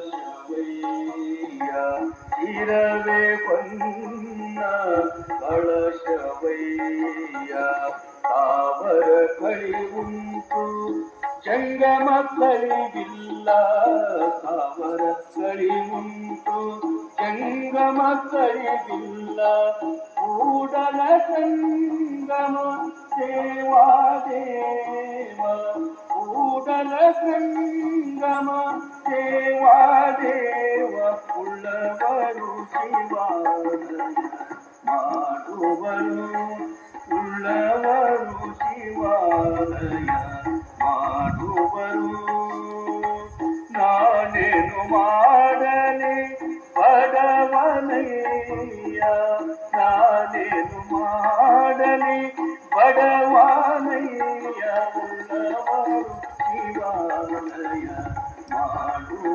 ಕಳಶವಯ್ಯ ಇರವೇ ಹೊನ್ನ ಕಳಶವಯ್ಯ ತಾವರ ಕಳಿವುಂಟು ಜಂಗಮ ಕಳಿವಿಲ್ಲ ತಾವರ ಕಳಿವುಂಟು ಜಂಗಮ ಕಳಿವಿಲ್ಲ ಕೂಡಲ ಸಂಗಮ ದೇವಾದೇವ ಕೂಡಲ ಸಂಗಮ ದೇವಾದೇವ ಉಳ್ಳವರು ಶಿವಾಲಯ ಮಾಡುವರು ಉಳ್ಳವರು ಶಿವಾಲಯ ಮಾಡುವರು ನಾನೇನು ಮಾಡ